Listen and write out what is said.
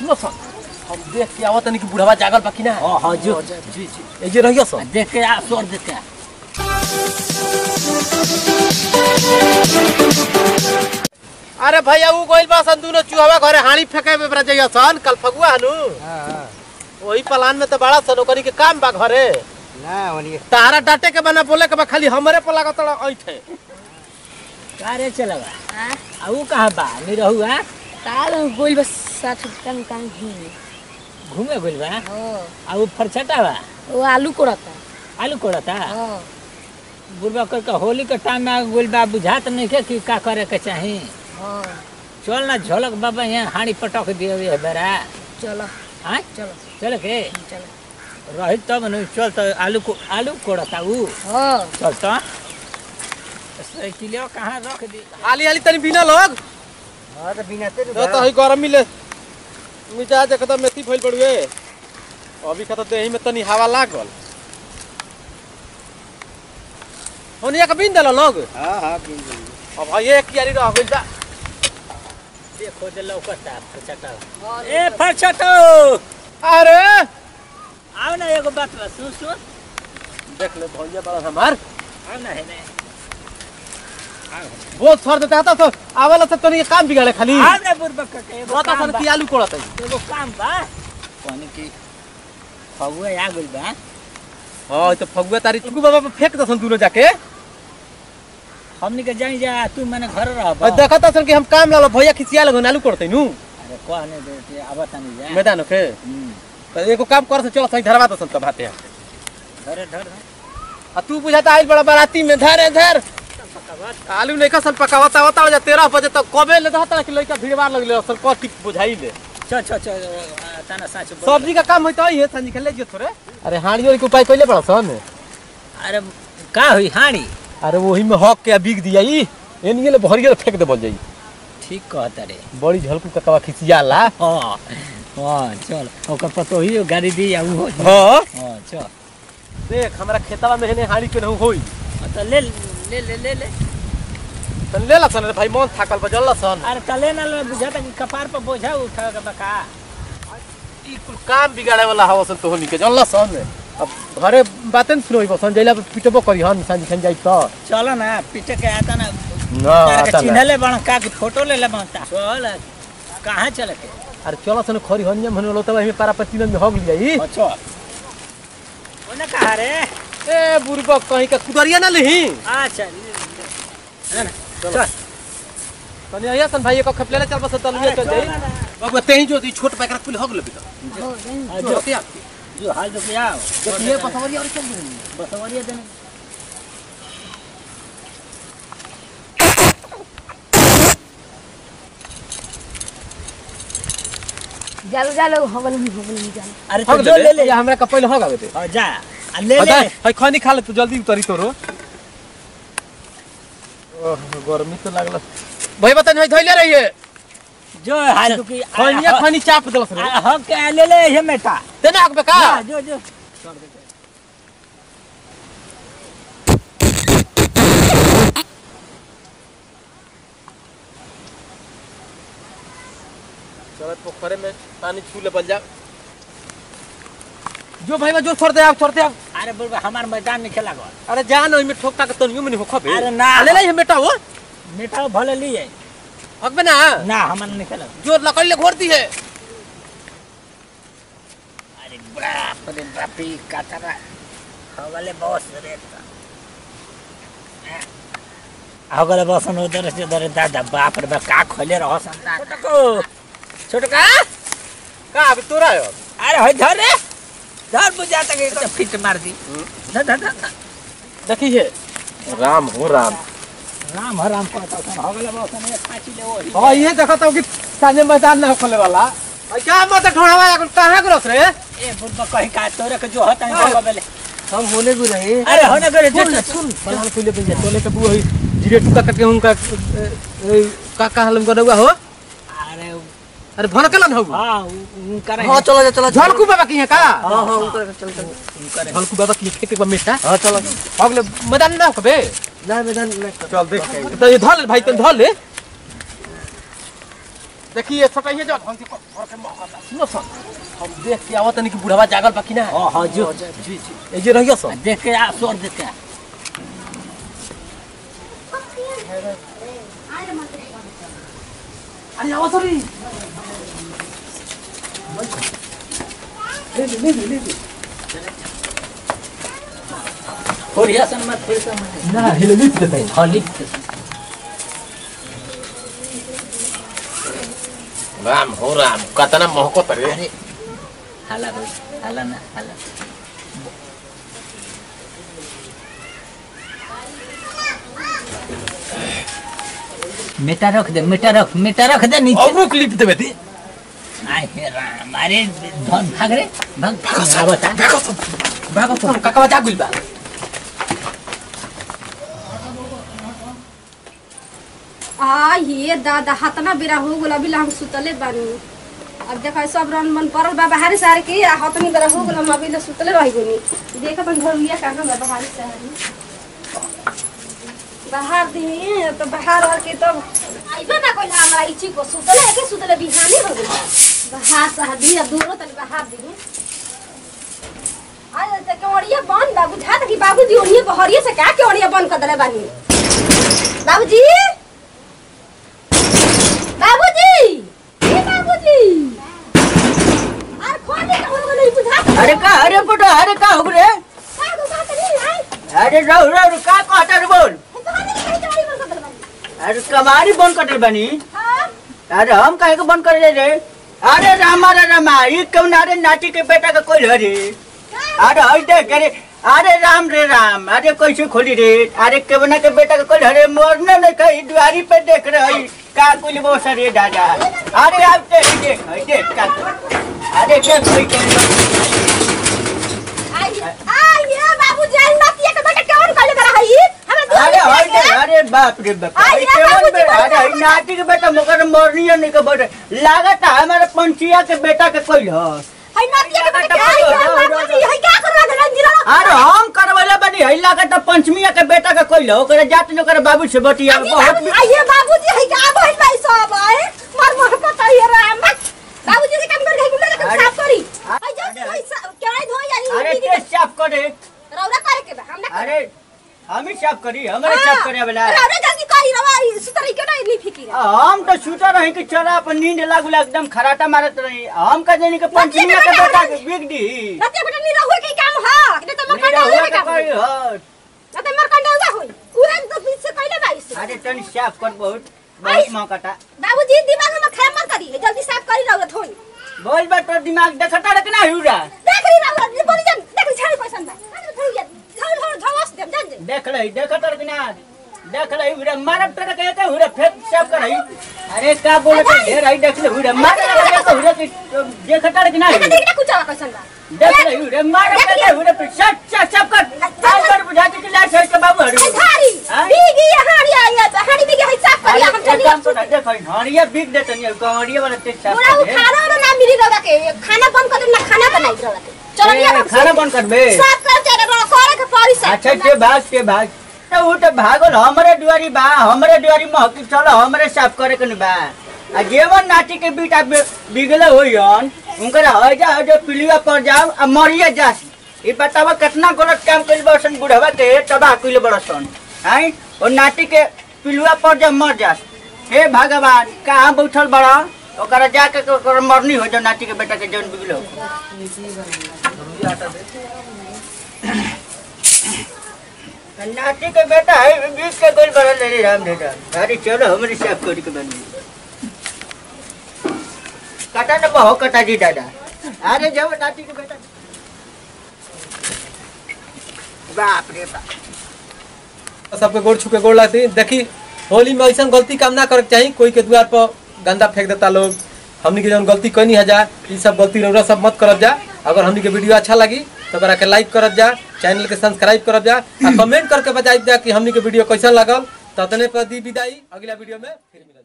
सुनो सन हम देख के आवत नहीं कि बुढ़वा जागल बाकी ना। हां हां जो जी जी ए जे रहियो सन देख के आ सोर देख के। अरे भैया ऊ गोइल बा सन दुनो चूहवा घरे हाड़ी फेंके में बरा जइयो सन कल फगुआ हनु। हां वही प्लान में तो बड़ा सन ओकनी के काम बा घरे ना ओनी तारा डाटे के बना बोले के बा खाली हमरे पे लागत ऐठे का रे चलवा हां आ ऊ कहां बा नहीं रहू हां काल गोइल बस साथ टन कान घूमे गोइल बा। हां आ ऊ फरछटा बा वो आलू कोड़ता हां बुढ़वा कर के होली के टाइम में गोइल बा बुझात नहीं के कि का करे के चाही। हां चल ना झलक बाबा यहाँ हाड़ी पटक दियो ये बेरा। चलो हां चलो चल के चलो रही तब नहीं चल तो आलू कोड़ता ऊ हां चल तो साइकिलिया कहाँ रख दी हाली हाली तनी बिना लोग। हां तो बिना ते तो ही गरम मिले मिजाज एकदम मेथी फैल पड़ुए अभी का तो देही में तनी हवा लागल होनिया के बिन देलो लोग। हां हां बिन अब भाई एक कियारी रह गइल बा देखो दे लौकता फरछटा ए फरछटो अरे आओ ना एगो बात बा सुन देख ले भैया बड़ा हमार आओ ना है ने बहुत सर देता था तो आवेला से तनी काम बिगाड़े खाली आओ ना बुरबक के एगो बता सन कि आलू कोड़त एगो काम बा कोनी की फगुआ आ गइल बा। हां तो फगुआ तारी तू बाबा पे फेंक दसन दोनों जाके हमनी के जाई जा तू मने घर रह और देखता सन कि हम काम लालो भैया खिसिया लगन आलू कोड़तै नु। अरे कहने दे आवत नहीं जा मैदान के तो एको काम कर से चल सही धरवा दसन त भाते धर धर आ तू बुझाता आइल बड़ा बाराती में धर आलू नहीं कसल पकावता होता जा 13 बजे तक कबे ले रहता कि लइका भीड़वार लगले असल कटी बुझाई ले चल तना साच सब्जी का काम होता है संजी खेले जो थोड़े। अरे हाड़ियों के उपाय कइले बड़ा सन। अरे का होई हाड़ी अरे वही में हक के बिग दिया ई एनिए ले भरिए फेंक दे बोल जाई ठीक कहता रे बड़ी झलकू ककवा खिसियाला। हां हां चल ओकर पतो ही गाड़ी दी आ ऊ हां हां चल देख हमरा खेतवा में हेने हाड़ी के न होई तो ले तन ले सन रे भाई मन थाकल बजल सन। अरे तले ना बुझाता कि कपार पर बोझा उठा के बका ई कुल काम बिगाड़े वाला हवा सन तोहनी के जल्ला सन। अब घरे बातें सुनोई बसन जइला पिटबो करी हन सांझ खन जाई त चलो ना पीछे के आता ना ना आता चिन्हले बण का की फोटो ले ले बनता चल कहां चले के अरे चलो सन खरी हनिया मन लो तब में पारा पतिन में हग लियाई। अच्छा ओने कहा रे ए बुरबक कहीं का कुदरिया ना लेही। अच्छा ना चल तनी आया सन भाई को खपले ले चल बस तलुए चल जाई बाबू तेही जो छोट पैकरा कुल हग लेबी त जो क्या जो हाल जो क्या देखिए बसवरिया और चल बसवरिया देने जालो हवल में जालो। अरे तो जो ले या हमरा का पहले हग आवे ते हां जा ले हाय खनी खा ले तू जल्दी उतरी तोरो। ओह गर्मी तो लागल भाई बता नहीं धइले रहिए जो हाल की खनिया खनी चाप दलस रे हम के ले हे मेटा तेने आक बेका जो चल पोखरे में पानी छू ले बल जा जो भाई जो छोड़ दे आप अरे बोल हमार मैदान में खेला गो। अरे जान ओइ में ठोकता के तनियो में नहीं होखबे। अरे ना ले ले बेटा वो मेटा भले लिए हकबे ना ना हमार नहीं खेला जो लकड़ी ले घोरती है। अरे बाप रे कातरा हवाले बॉस रे हवाले बॉस न उधर से उधर दादा बाप रे का खोले रहो संता छोटका का अभी तोरा है अरे होय धर रे धर बुझाता के फिट मार दी धर देखिए राम हो राम राम कहता था हवाले बॉस ने फांसी ले वो हां ये देखता कि साने मैदान ना खोले वाला क्या मत ढोड़ावा या कहां करस रे ए बुढ़बा कहीं का तोरे के जो होता है बबले हम होने को रहे। अरे होने को रे सुन फलान कोले पे जा तोले के बु है जीरे टुका करके उनका का हलम करवा हो। अरे भड़कलन हो हां उनका हां चलो झलकू बाबा की है का हां उनका चल झलकू बाबा की खेते पर मेटा हां चलो अगले मैदान ना होबे ना मैदान में चल देख तो ये धल भाई तो धल ले देखिए सटाइए जो हम घर के मौका सुनो सर हम देख के आवत नहीं कि बुढ़वा जागल बाकी ना हां हां जो जी जी ए जे रहियो सर देख के आ सोर देख के अरे आओ सरी ले खोरिया सन मत फिर से ना हिले लिख देते हैं हां लिख के राम हो राम कतना महको तरे अरे हाला भाई हाला ना हाला मीठा रख दे नीचे और क्लिप देबे दी आय हे राम अरे धन भाग रे भाग भागो तो काका जा गुल बा आ ये दादा हतना बेरा हो गेल अभी हम सुतले बानी अब देखा सब रन मन परल बा बाहर से के हतनी बेरा हो गेल हम अभी ले सुतले रह गनी देख अपन घर लिया कहां बा बाहर से बाहर दी तो बाहर और के तब आइबे ना कोई हमरा इची को सुतले बिहानी हो गेल बाहर से दिया दूर तले बाहर दी आज तक केवड़िया बंद बाबू था कि बाबूजी ओनिए बहरिए से क्या केवड़िया बंद कर देले बानी बाबूजी बाबूजी अरे खोली का हो नहीं बुझा अरे बेटा अरे का हो रे अरे रो का कहता रे बोल अरे कमारी बंद कर बनी अरे हम काहे को बंद कर रे अरे रामा ये क्यों ना रे नाटी के बेटा का कोई रे अरे हई देख अरे राम अरे कैसे खोली रे अरे केवना के बेटा का कोई रे मरने नहीं कहीं दुआरी पे देख रहे का कुल वो सर दादा अरे आप देख का अरे क्या कोई ये बाबूजी आई नातिया के बेटा कौन काले करा हई अरे बाप रे बाप अरे नाती के बेटा मगर मरनी नहीं के बेटा लागत है हमारे पंचिया के बेटा के कोई हई नातिया के बेटा बाबूजी हई क्या करवा दे रंजीरा अरे हम करवले बनी हई लागत पंचमिया के बेटा के कोई ओकरे जात न करे बाबू से बतिया बहुत ये बाबूजी हई का भइल भाई सब आए मर मर पता है राम बाबूजी से काम कर गई गुंडा साफ करी हई जो क्या धो यानी अरे के साफ करे रौरा करे के बा हमने अरे हम ही साफ करी हमरे साफ करे वाला रौरा जल्दी करी रवा सुतरी के नहीं फिकिर हम तो सुता रही कि चला अपन नींद लागू एकदम खराटा मारत रही हम का जानी के पंचमिया के बेटा के बिग दी रतिया बेटा नहीं रहुए के काम हां कि तो मर कंडा हुए का कोई हो ना तो मर कंडा हुआ होई पूरा तो पीछे कहले बाईस अरे तनी साफ कर बहुत मौकाटा बाबूजी दिमाग में खैर मत करी जल्दी साफ करी रहुए थोड़ी बोल बा तो दिमाग देखता रखना हुरा देख रही रहुए बोली जान देख छाड़ी पसंद है थोड़ी धवस दे जान दे देख ले देखता रखना देख ले हुरा मारब तो कहते हुरा फेर साफ करई अरे का बोलत ढेर आई देख ले हुरा मारब तो कहते हुरा देखता रखना देख कुछ आ पसंद है देख ले हुरा मारब तो हुरा पे सब कर बुझाती के लाश है के बाबू हरी थारी बीगी हाड़ी आया हाड़ी बीगी है साफ करी हम चली काम तो देख हरिया बिग देतनी कौड़िया वाला ते साफ पूरा खाना ना मिली रहा के खाना बंद कर दे ना खाना बनाई रहा के चलो ये खाना बंद कर बे साफ कर चले रहा करे के पड़ी से अच्छा के भाग तो वो तो भागल हमरे दुआरी महकी चलो हमरे साफ करे के बा आ जेवन नाटी के बेटा बिगले होयन उनकर हजा जो पिलिया पर जाओ आ मरिया जास ई बतावा कितना गलत काम कइल बसन बुढ़वा के तबाह कइल बड़सन हैं और नाटी के पिलुआ पर जब मर जास हे भगवान कहां बैठल बड़ा ओकरा जाके ओकर मरनी हो जो नाटी के बेटा के जौन बिगलो नाटी के बेटा है बीच के गोल बड़ा ले राम बेटा अरे चलो हमरे साफ कर के बनी काटा न बहु काटा जी दादा अरे जब नाटी के बेटा बाप रे बाप सबके गोड़ छुके गोड़ लागती देखी होली में ऐसा गलती काम ना करे चाहिए कोई के द्वार पर गंदा फेंक देता लोग हमनी के जौन गलती कनी है जा ये सब गलती रौरा सब मत करब जा अगर हमनी के वीडियो अच्छा लगी तो करा के लाइक करब जा चैनल के सब्सक्राइब करब जा आ कमेंट करके बताइब जा कि हमनी के वीडियो कैसा लागल ततने पर दी विदाई अगला वीडियो में फिर मिलल।